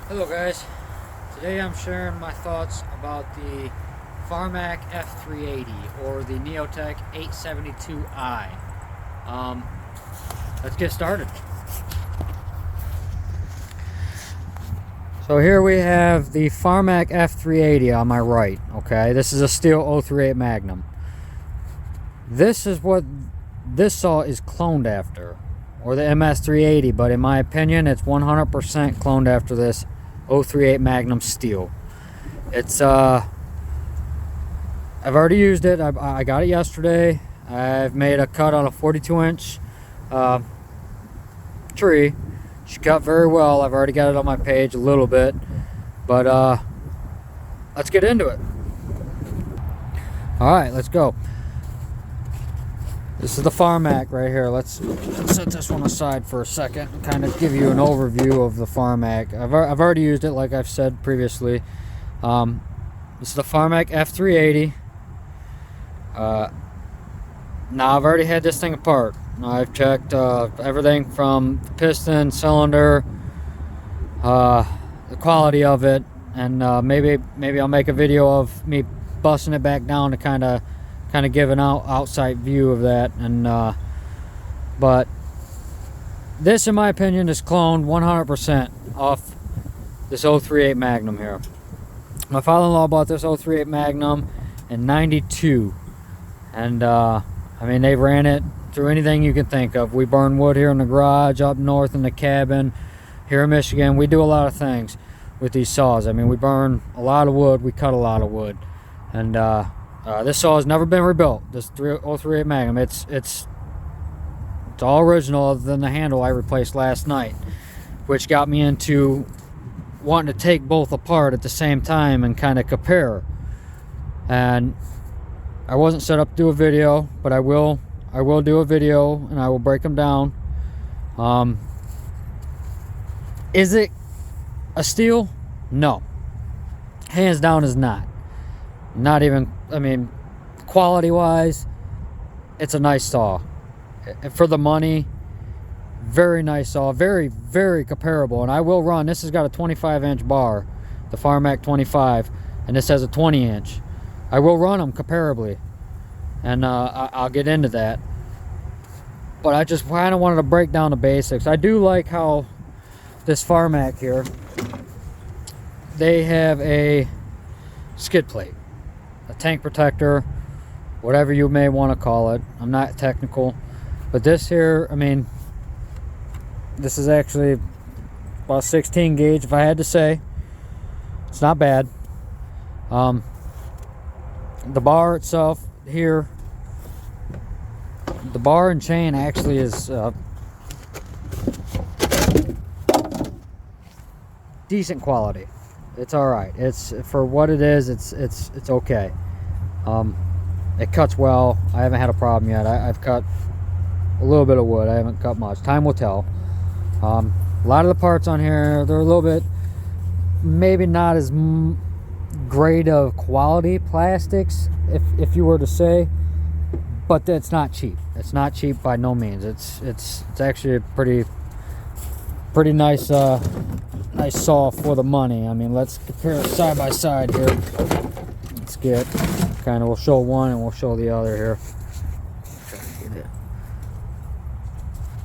Hello guys, today I'm sharing my thoughts about the Farmmac F380 or the NeoTec NS872I. Let's get started. So here we have the Farmmac F380 on my right. Okay, this is a Stihl 038 Magnum. This is what this saw is cloned after, or the MS380, but in my opinion it's 100% cloned after this 038 Magnum Stihl. It's I've already used it. I got it yesterday. I've made a cut on a 42-inch tree. She cut very well. I've already got it on my page a little bit, but let's get into it. All right, let's go. This is the Farmmac right here. Let's set this one aside for a second and kind of give you an overview of the Farmmac. I've already used it, like I've said previously. This is the Farmmac F380. Now I've already had this thing apart. I've checked everything from the piston, cylinder, the quality of it, and maybe I'll make a video of me busting it back down to kind of give an outside view of that. And but this, in my opinion, is cloned 100% off this 038 Magnum here. My father-in-law bought this 038 Magnum in '92, and I mean, they ran it through anything you can think of. We burn wood here in the garage, up north in the cabin. Here in Michigan, we do a lot of things with these saws. I mean, we burn a lot of wood, we cut a lot of wood, and this saw has never been rebuilt. This 038 Magnum, it's all original, other than the handle I replaced last night, which got me into wanting to take both apart at the same time and kind of compare. And I wasn't set up to do a video, but I will do a video and I will break them down. Is it a Stihl? No, hands down is not. Not even, I mean, quality wise, it's a nice saw. For the money, very nice saw, very comparable. And I will run, this has got a 25-inch bar, the Farmmac 25, and this has a 20-inch. I will run them comparably, and I'll get into that. But I just kind of wanted to break down the basics. I do like how this Farmmac here, they have a skid plate, a tank protector, whatever you may want to call it. I'm not technical, but this here, I mean, this is actually about 16 gauge, if I had to say. It's not bad. The bar itself here, the bar and chain actually is decent quality. It's all right. It's, for what it is, it's okay. It cuts well. I haven't had a problem yet. I've cut a little bit of wood. I haven't cut much. Time will tell. A lot of the parts on here, they're a little bit, maybe not as great of quality plastics, if you were to say, but it's not cheap. It's not cheap by no means. It's actually a pretty nice nice saw for the money. I mean, let's compare it side by side here. Let's get kind of, we'll show one and we'll show the other here.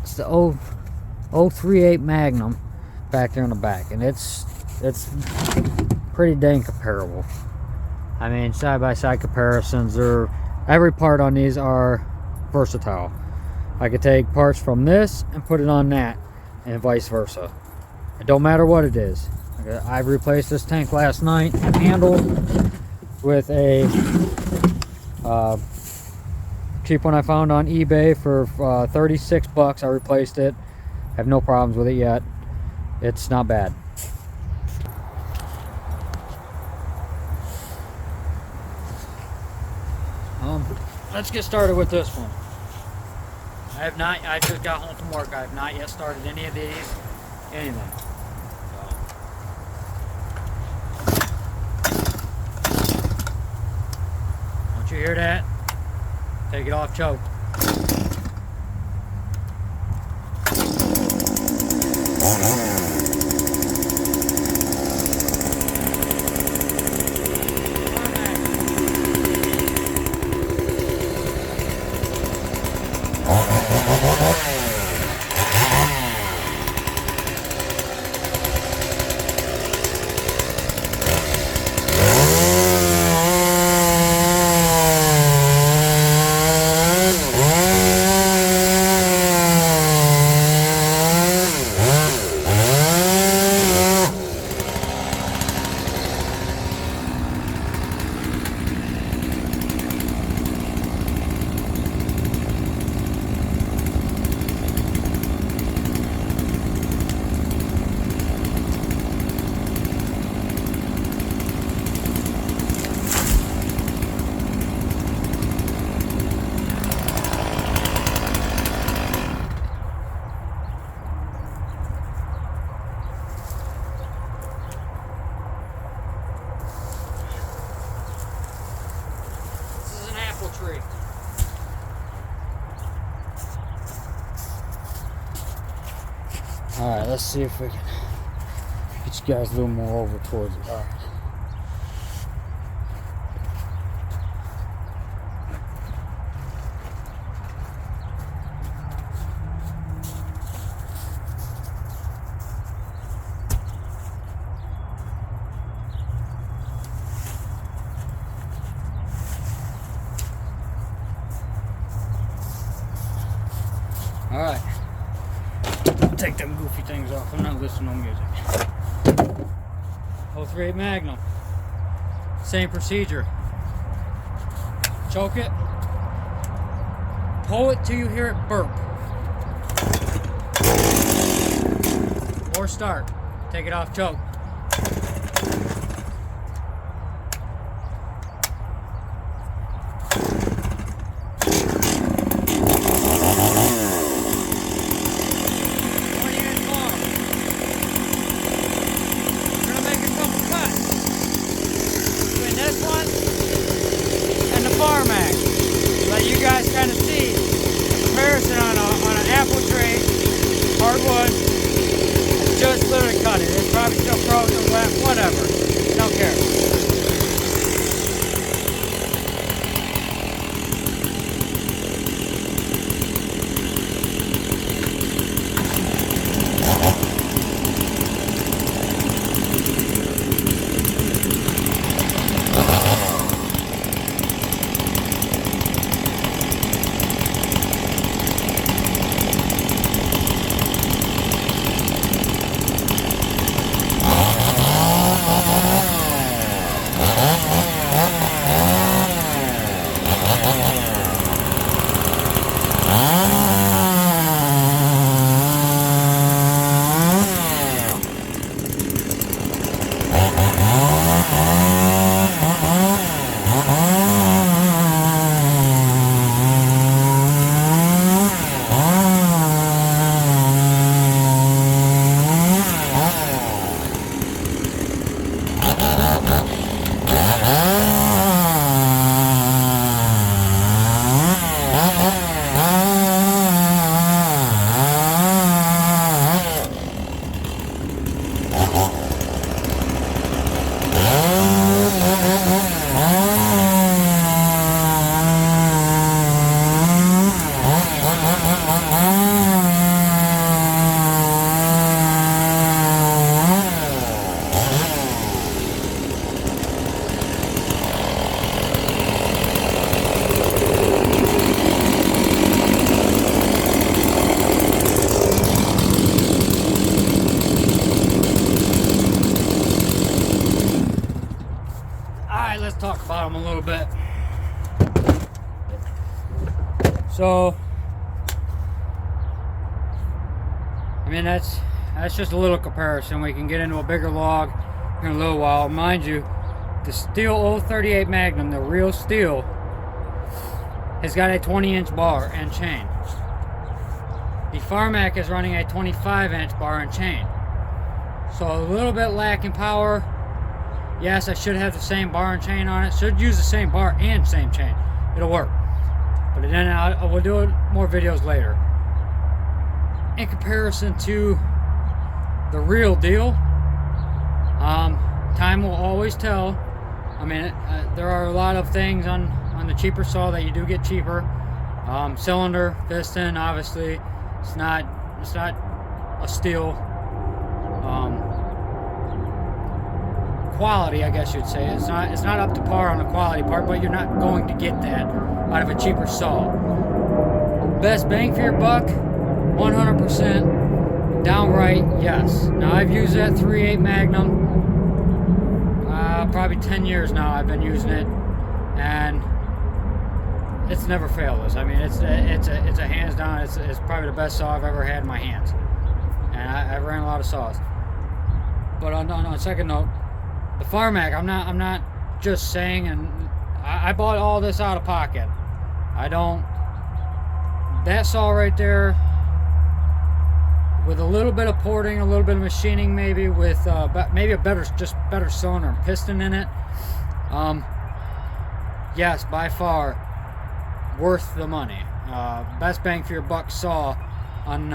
It's the 038 Magnum back there in the back, and it's pretty dang comparable. I mean, side by side comparisons are, every part on these are versatile. I could take parts from this and put it on that, and vice versa. It don't matter what it is. I replaced this tank last night, handle, with a cheap one I found on eBay for 36 bucks. I replaced it. Have no problems with it yet. It's not bad. Let's get started with this one. I just got home from work. I have not yet started any of these, anything. Don't you hear that? Take it off choke. Alright, let's see if we can get you guys a little more over towards it. Alright. Alright. Take them goofy things off. I'm not listening to music. 038 Magnum. Same procedure. Choke it. Pull it till you hear it burp. Or start. Take it off choke. Farmmac. Let you guys kind of see the comparison on an apple tray, hardwood. Just literally cut it. It's probably still frozen, wet, whatever. Don't care. Let's talk about them a little bit. So, I mean, that's just a little comparison. We can get into a bigger log in a little while. Mind you, the Stihl 038 Magnum, the real Stihl, has got a 20-inch bar and chain. The Farmmac is running a 25-inch bar and chain. So a little bit lacking power. Yes, I should have the same bar and chain on it. Should use the same bar and same chain. It'll work. But then I will do more videos later. In comparison to the real deal, time will always tell. I mean, there are a lot of things on the cheaper saw that you do get cheaper. Cylinder, piston, obviously, it's not a Stihl. Quality, I guess you'd say. It's not up to par on the quality part, but you're not going to get that out of a cheaper saw. Best bang for your buck, 100%. Downright, yes. Now I've used that 3.8 Magnum probably 10 years now. I've been using it, and it's never failed us. I mean, it's a hands down. It's probably the best saw I've ever had in my hands, and I ran a lot of saws. But on a second note, the Farmmac, I'm not just saying, and I bought all this out of pocket. That saw right there, with a little bit of porting, a little bit of machining, maybe with maybe a better cylinder and piston in it. Yes, by far worth the money. Best bang for your buck saw on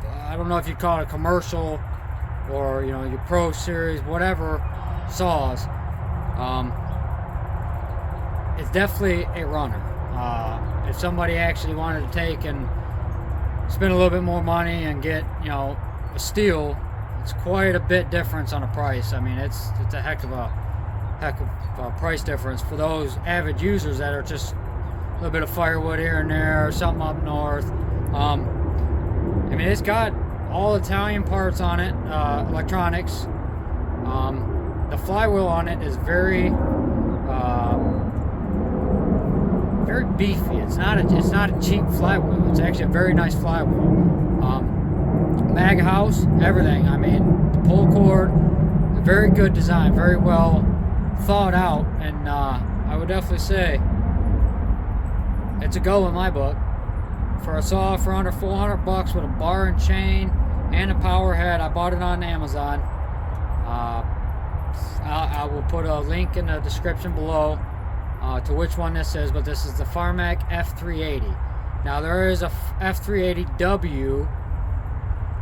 I don't know if you call it a commercial or, you know, your Pro Series, whatever saws. It's definitely a runner. If somebody actually wanted to take and spend a little bit more money and get, you know, a Stihl, it's quite a bit difference on the price. I mean, it's a heck of a price difference for those avid users that are just a little bit of firewood here and there, or something up north. I mean, it's got all Italian parts on it, electronics. The flywheel on it is very beefy. It's not a cheap flywheel. It's actually a very nice flywheel. Mag house, everything. I mean, the pull cord, a very good design, very well thought out, and I would definitely say it's a go in my book. For a saw for under $400 with a bar and chain and a power head, I bought it on Amazon. I will put a link in the description below to which one this is, but this is the Farmmac F380. Now there is a F380W.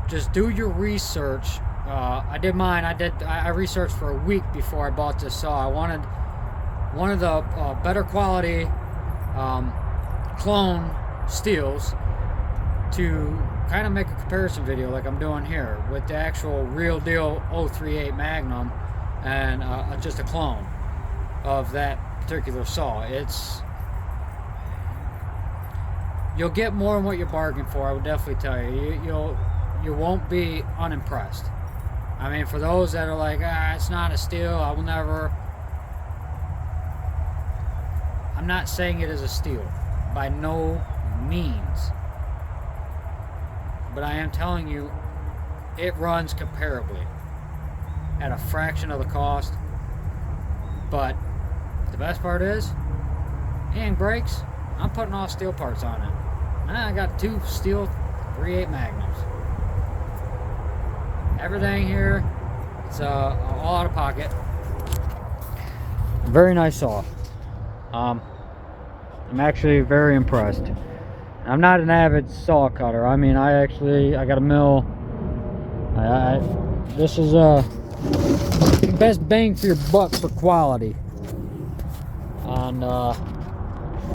Just do your research. I did mine. I researched for a week before I bought this saw. I wanted one of the better quality clone Stihls to kind of make a comparison video like I'm doing here with the actual real deal 038 Magnum and just a clone of that particular saw. You'll get more than what you're bargaining for. I would definitely tell you. You won't be unimpressed. I mean, for those that are like, it's not a Stihl, I will never. I'm not saying it is a Stihl, by no means. But I am telling you, it runs comparably at a fraction of the cost. But the best part is, hand brakes, I'm putting all Stihl parts on it. Now I got two Stihl 3.8 Magnums. Everything here, it's all out of pocket. Very nice saw. I'm actually very impressed. I'm not an avid saw cutter. I mean, I got a mill. This is best bang for your buck for quality. And